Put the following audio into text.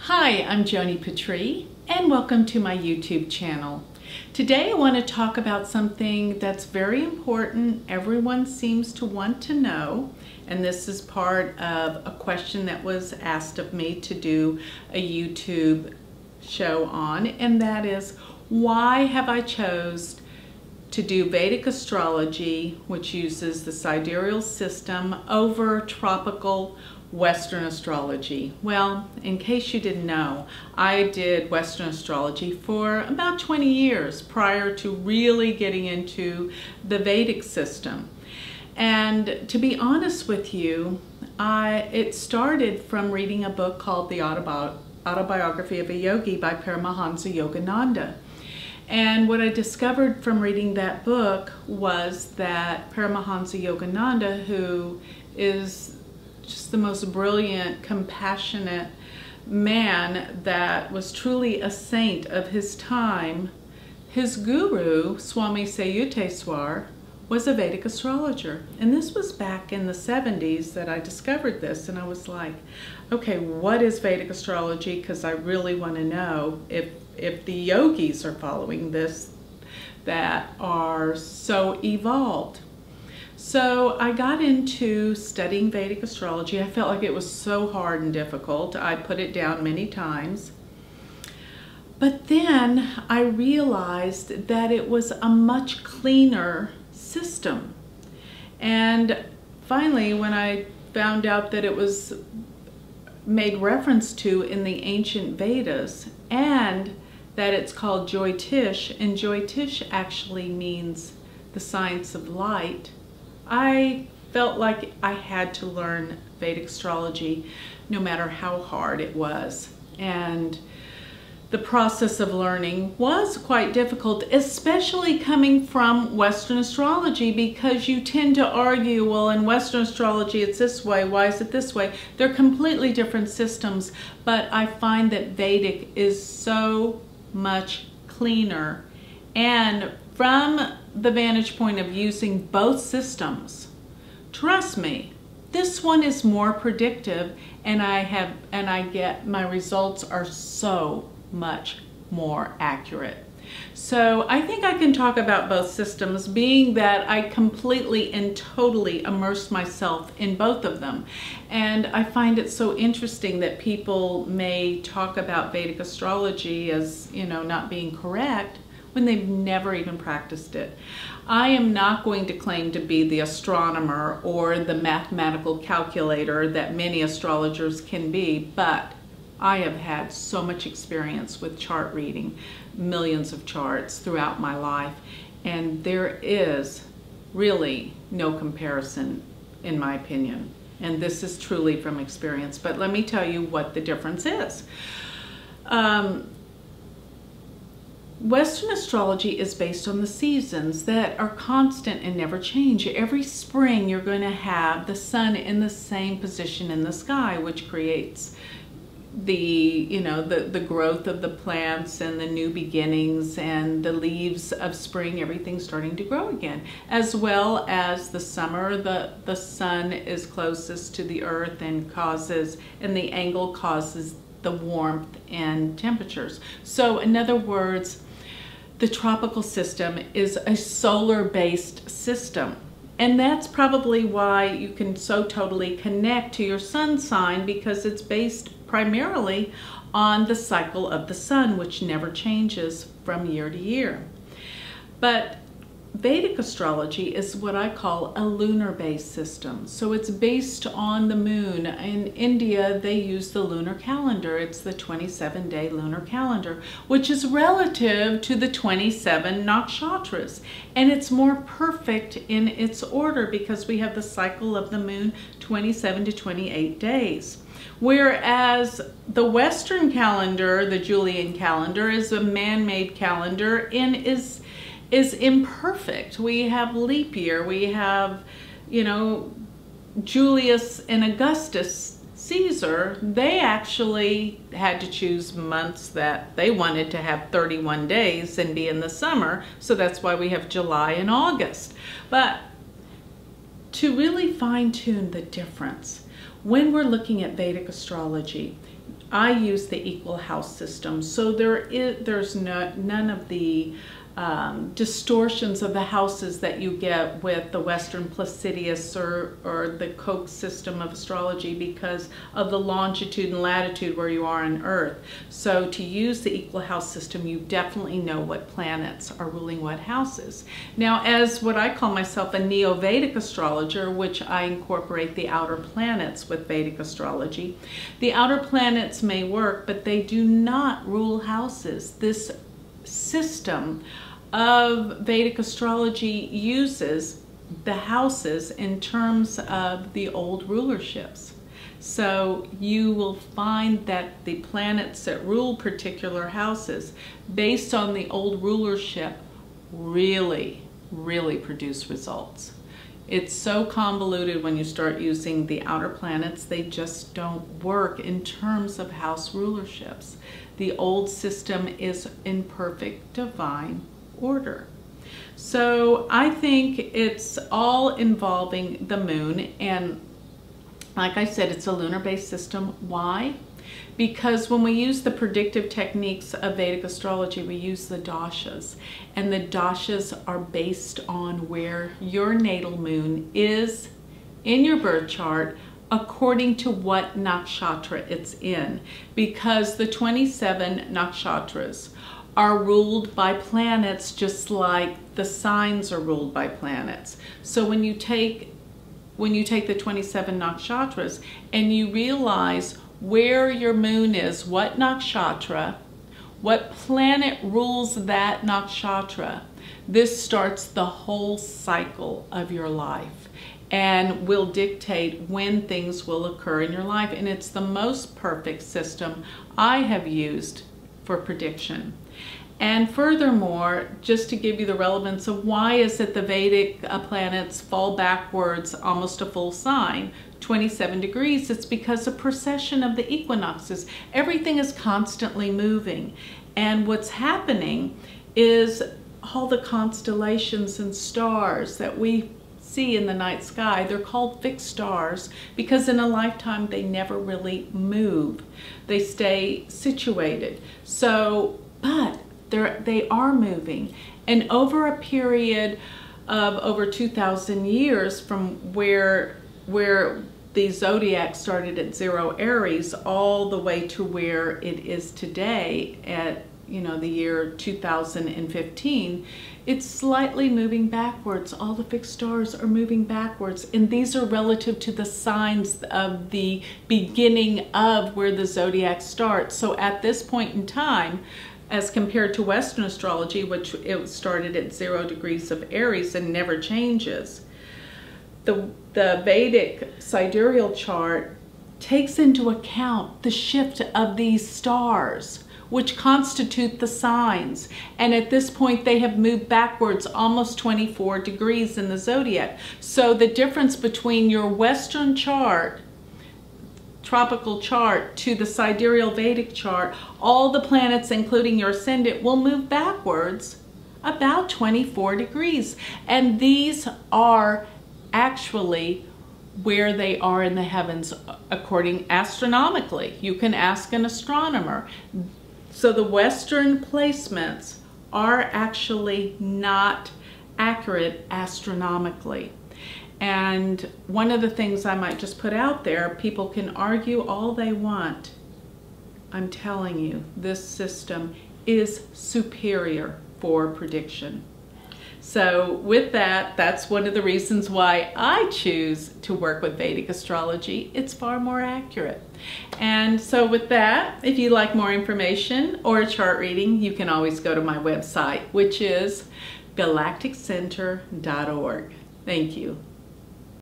Hi, I'm Joni Patry, and welcome to my YouTube channel. Today I want to talk about something that's very important, everyone seems to want to know, and this is part of a question that was asked of me to do a YouTube show on, and that is, why have I chose to do Vedic astrology, which uses the sidereal system, over tropical Western astrology? Well, in case you didn't know, I did Western astrology for about 20 years prior to really getting into the Vedic system. And to be honest with you, it started from reading a book called The Autobiography of a Yogi by Paramahansa Yogananda. And what I discovered from reading that book was that Paramahansa Yogananda, who is just the most brilliant, compassionate man that was truly a saint of his time, his guru, Swami Sayuteswar, was a Vedic astrologer. And this was back in the 70s that I discovered this, and I was like, okay, what is Vedic astrology? Because I really want to know if the yogis are following this that are so evolved. So I got into studying Vedic astrology. I felt like it was so hard and difficult. I put it down many times. But then I realized that it was a much cleaner system. And finally, when I found out that it was made reference to in the ancient Vedas, and that it's called Jyotish, and Jyotish actually means the science of light, I felt like I had to learn Vedic astrology no matter how hard it was. And the process of learning was quite difficult, especially coming from Western astrology, because you tend to argue, well, in Western astrology it's this way, why is it this way? They're completely different systems, but I find that Vedic is so much cleaner. And from the vantage point of using both systems, trust me, this one is more predictive, and I get my results are so much more accurate. So I think I can talk about both systems, being that I completely and totally immersed myself in both of them. And I find it so interesting that people may talk about Vedic astrology as, you know, not being correct when they've never even practiced it. I am not going to claim to be the astronomer or the mathematical calculator that many astrologers can be, but I have had so much experience with chart reading, millions of charts throughout my life, and there is really no comparison in my opinion. And this is truly from experience, but let me tell you what the difference is. Western astrology is based on the seasons that are constant and never change. Every spring you're going to have the sun in the same position in the sky, which creates the growth of the plants and the new beginnings and the leaves of spring, everything's starting to grow again. As well as the summer, the sun is closest to the earth and the angle causes the warmth and temperatures. So in other words, the tropical system is a solar-based system. And that's probably why you can so totally connect to your sun sign, because it's based primarily on the cycle of the sun, which never changes from year to year. But Vedic astrology is what I call a lunar-based system. So it's based on the moon. In India, they use the lunar calendar. It's the 27-day lunar calendar, which is relative to the 27 nakshatras. And it's more perfect in its order because we have the cycle of the moon 27 to 28 days. Whereas the Western calendar, the Julian calendar, is a man-made calendar and is imperfect. We have leap year, we have, Julius and Augustus Caesar, they actually had to choose months that they wanted to have 31 days and be in the summer, so that's why we have July and August. But to really fine-tune the difference, when we're looking at Vedic astrology, I use the equal house system, so there's none of the distortions of the houses that you get with the Western Placidius or the Koch system of astrology because of the longitude and latitude where you are on Earth. So to use the equal house system, you definitely know what planets are ruling what houses. Now, as what I call myself a Neo-Vedic astrologer, which I incorporate the outer planets with Vedic astrology, the outer planets may work, but they do not rule houses. This system of Vedic astrology uses the houses in terms of the old rulerships. So you will find that the planets that rule particular houses based on the old rulership really produce results. It's so convoluted when you start using the outer planets, they just don't work in terms of house rulerships. The old system is in perfect divine order. So I think it's all involving the moon, and like I said, it's a lunar-based system. Why? Because when we use the predictive techniques of Vedic astrology, we use the dashas, and the dashas are based on where your natal moon is in your birth chart according to what nakshatra it's in, because the 27 nakshatras are ruled by planets just like the signs are ruled by planets. So when you take the 27 nakshatras and you realize where your moon is, what nakshatra, what planet rules that nakshatra, this starts the whole cycle of your life and will dictate when things will occur in your life. And it's the most perfect system I have used for prediction. And furthermore, just to give you the relevance of why is it the Vedic planets fall backwards almost a full sign, 27 degrees, it's because of precession of the equinoxes. Everything is constantly moving. And what's happening is all the constellations and stars that we see in the night sky, they're called fixed stars because in a lifetime they never really move. They stay situated. So, but they are moving, and over a period of over 2,000 years from where the zodiac started at 0 Aries all the way to where it is today at the year 2015, it's slightly moving backwards. All the fixed stars are moving backwards, and these are relative to the signs of the beginning of where the zodiac starts. So at this point in time, as compared to Western astrology, which it started at 0 degrees of Aries and never changes, the Vedic sidereal chart takes into account the shift of these stars, which constitute the signs. And at this point, they have moved backwards almost 24 degrees in the zodiac. So the difference between your Western chart, tropical chart, to the sidereal Vedic chart, all the planets, including your ascendant, will move backwards about 24 degrees. And these are actually where they are in the heavens according astronomically. You can ask an astronomer. So the Western placements are actually not accurate astronomically. And one of the things I might just put out there, people can argue all they want. I'm telling you, this system is superior for prediction. So with that, that's one of the reasons why I choose to work with Vedic astrology. It's far more accurate. And so with that, if you'd like more information or a chart reading, you can always go to my website, which is galacticcenter.org. Thank you.